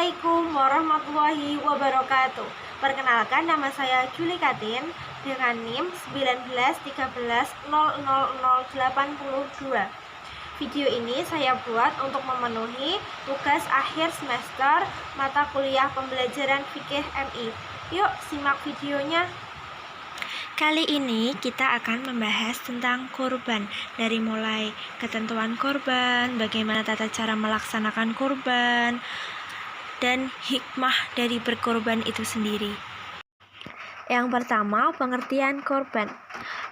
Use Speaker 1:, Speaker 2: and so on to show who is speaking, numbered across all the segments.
Speaker 1: Assalamualaikum warahmatullahi wabarakatuh. Perkenalkan, nama saya Juli Katin dengan NIM 1913000082. Video ini saya buat untuk memenuhi tugas akhir semester mata kuliah pembelajaran fikih MI. Yuk simak videonya. Kali ini kita akan membahas tentang kurban, dari mulai ketentuan kurban, bagaimana tata cara melaksanakan kurban, dan hikmah dari berkorban itu sendiri. Yang pertama, pengertian korban.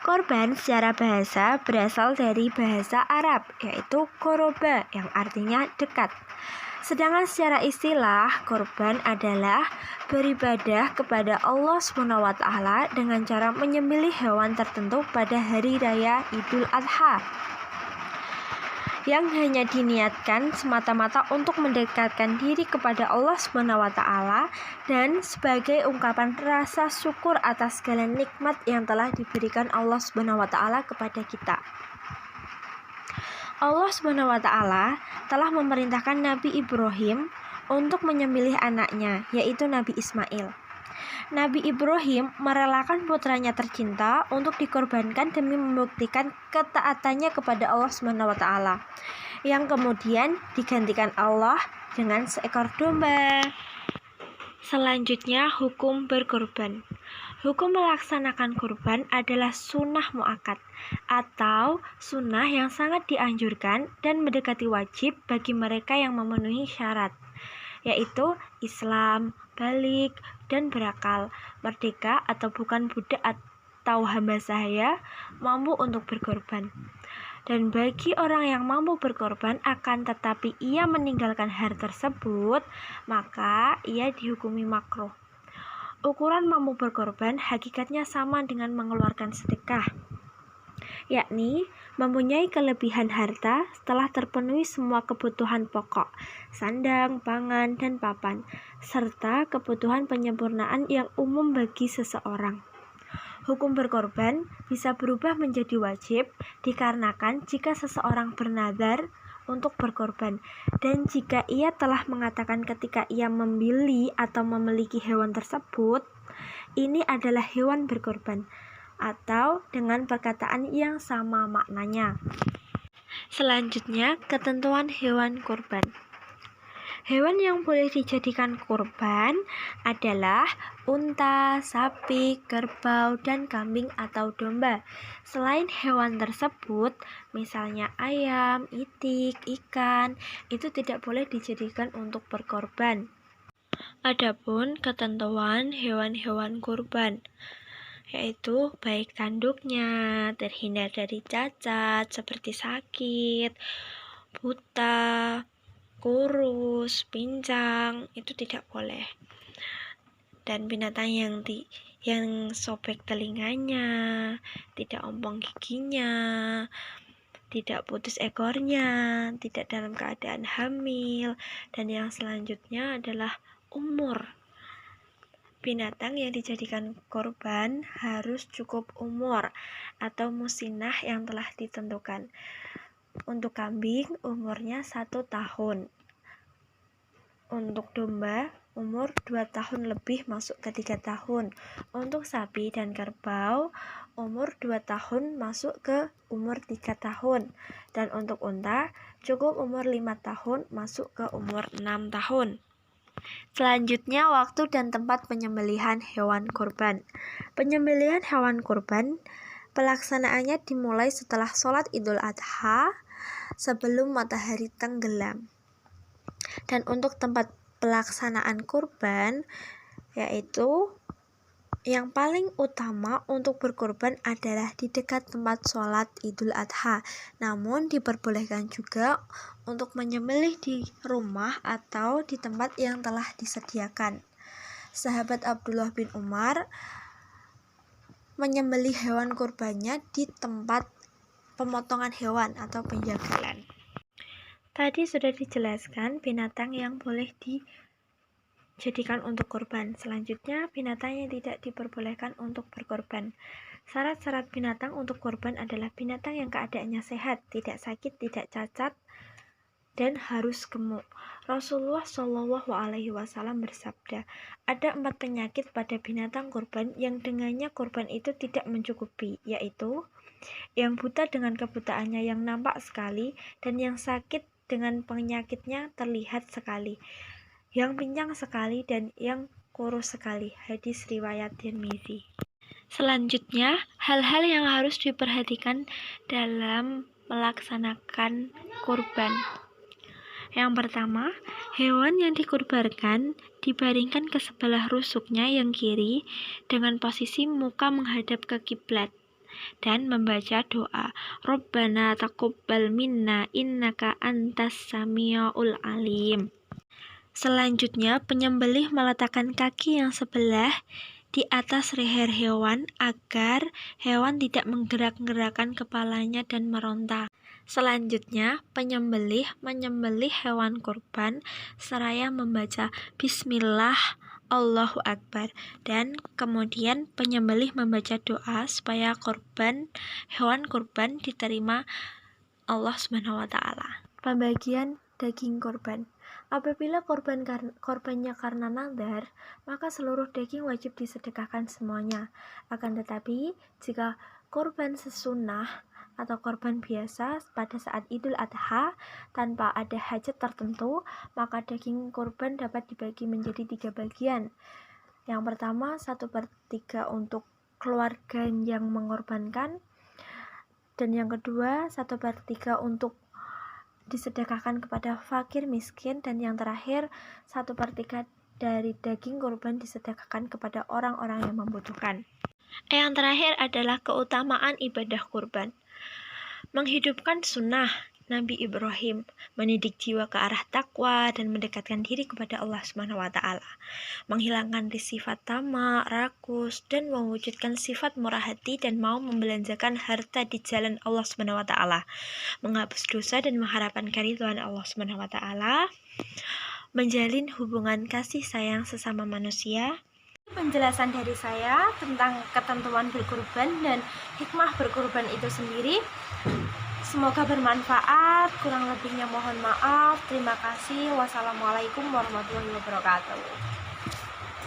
Speaker 1: Korban secara bahasa berasal dari bahasa Arab, yaitu koroba, yang artinya dekat. Sedangkan secara istilah, korban adalah beribadah kepada Allah SWT dengan cara menyembelih hewan tertentu pada hari raya Idul Adha, yang hanya diniatkan semata-mata untuk mendekatkan diri kepada Allah SWT dan sebagai ungkapan rasa syukur atas segala nikmat yang telah diberikan Allah SWT kepada kita. Allah SWT telah memerintahkan Nabi Ibrahim untuk menyembelih anaknya, yaitu Nabi Ismail. Nabi Ibrahim merelakan putranya tercinta untuk dikorbankan demi membuktikan ketaatannya kepada Allah SWT, yang kemudian digantikan Allah dengan seekor domba. Selanjutnya, hukum berkorban. Hukum melaksanakan kurban adalah sunnah muakkad atau sunnah yang sangat dianjurkan dan mendekati wajib bagi mereka yang memenuhi syarat, yaitu Islam, balik, dan berakal, merdeka atau bukan budak atau hamba sahaya, mampu untuk berkorban. Dan bagi orang yang mampu berkorban akan tetapi ia meninggalkan hal tersebut, maka ia dihukumi makruh. Ukuran mampu berkorban hakikatnya sama dengan mengeluarkan sedekah, yakni mempunyai kelebihan harta setelah terpenuhi semua kebutuhan pokok, sandang, pangan, dan papan, serta kebutuhan penyempurnaan yang umum bagi seseorang. Hukum berkorban bisa berubah menjadi wajib dikarenakan jika seseorang bernadar untuk berkorban, dan jika ia telah mengatakan ketika ia membeli atau memiliki hewan tersebut, ini adalah hewan berkorban, atau dengan perkataan yang sama maknanya. Selanjutnya, ketentuan hewan kurban. Hewan yang boleh dijadikan kurban adalah unta, sapi, kerbau, dan kambing atau domba. Selain hewan tersebut, misalnya ayam, itik, ikan, itu tidak boleh dijadikan untuk berkorban. Adapun ketentuan hewan-hewan kurban, yaitu baik tanduknya terhindar dari cacat seperti sakit, buta, kurus, pincang, itu tidak boleh. Dan binatang yang sobek telinganya, tidak ompong giginya, tidak putus ekornya, tidak dalam keadaan hamil, dan yang selanjutnya adalah umur. Binatang yang dijadikan korban harus cukup umur atau musinah yang telah ditentukan. Untuk kambing, umurnya 1 tahun. Untuk domba, umur 2 tahun lebih masuk ke 3 tahun. Untuk sapi dan kerbau, umur 2 tahun masuk ke umur 3 tahun. Dan untuk unta, cukup umur 5 tahun masuk ke umur 6 tahun. Selanjutnya, waktu dan tempat penyembelihan hewan kurban. Penyembelihan hewan kurban pelaksanaannya dimulai setelah sholat Idul Adha sebelum matahari tenggelam. Dan untuk tempat pelaksanaan kurban, yaitu yang paling utama untuk berkurban adalah di dekat tempat sholat Idul Adha. Namun diperbolehkan juga untuk menyembelih di rumah atau di tempat yang telah disediakan. Sahabat Abdullah bin Umar menyembelih hewan kurbannya di tempat pemotongan hewan atau penjagalan. Tadi sudah dijelaskan binatang yang boleh dijadikan untuk kurban. Selanjutnya, binatang yang tidak diperbolehkan untuk berkorban. Syarat-syarat binatang untuk kurban adalah binatang yang keadaannya sehat, tidak sakit, tidak cacat, dan harus gemuk. Rasulullah Shallallahu Alaihi Wasallam bersabda, ada 4 penyakit pada binatang kurban yang dengannya kurban itu tidak mencukupi, yaitu yang buta dengan kebutaannya yang nampak sekali, dan yang sakit dengan penyakitnya terlihat sekali, yang pincang sekali, dan yang kurus sekali. Hadis riwayat Tirmizi. Selanjutnya, hal-hal yang harus diperhatikan dalam melaksanakan kurban. Yang pertama, hewan yang dikurbankan dibaringkan ke sebelah rusuknya yang kiri dengan posisi muka menghadap ke kiblat dan membaca doa Rabbana taqabbal minna innaka antas samiul alim. Selanjutnya, penyembelih meletakkan kaki yang sebelah di atas leher hewan agar hewan tidak menggerak-gerakkan kepalanya dan meronta. Selanjutnya, penyembelih menyembelih hewan kurban seraya membaca Bismillah Allahu Akbar, dan kemudian penyembelih membaca doa supaya hewan kurban diterima Allah Subhanahu wa taala. Pembagian daging kurban. Apabila korbannya karena nadar, maka seluruh daging wajib disedekahkan semuanya. Akan tetapi, jika korban sesunnah atau korban biasa pada saat Idul Adha tanpa ada hajat tertentu, maka daging kurban dapat dibagi menjadi 3 bagian. Yang pertama, 1/3 untuk keluarga yang mengorbankan, dan yang kedua 1/3 untuk disedekahkan kepada fakir miskin, dan yang terakhir 1/3 dari daging kurban disedekahkan kepada orang-orang yang membutuhkan. Yang terakhir adalah keutamaan ibadah kurban. Menghidupkan sunnah Nabi Ibrahim, mendidik jiwa ke arah takwa dan mendekatkan diri kepada Allah Subhanahu wa taala, menghilangkan sifat tamak, rakus, dan mewujudkan sifat murah hati dan mau membelanjakan harta di jalan Allah Subhanahu wa taala, menghapus dosa dan mengharapkan keridhaan Allah Subhanahu wa taala, menjalin hubungan kasih sayang sesama manusia. Penjelasan dari saya tentang ketentuan berkurban dan hikmah berkurban itu sendiri. Semoga bermanfaat, kurang lebihnya mohon maaf. Terima kasih. Wassalamualaikum warahmatullahi wabarakatuh.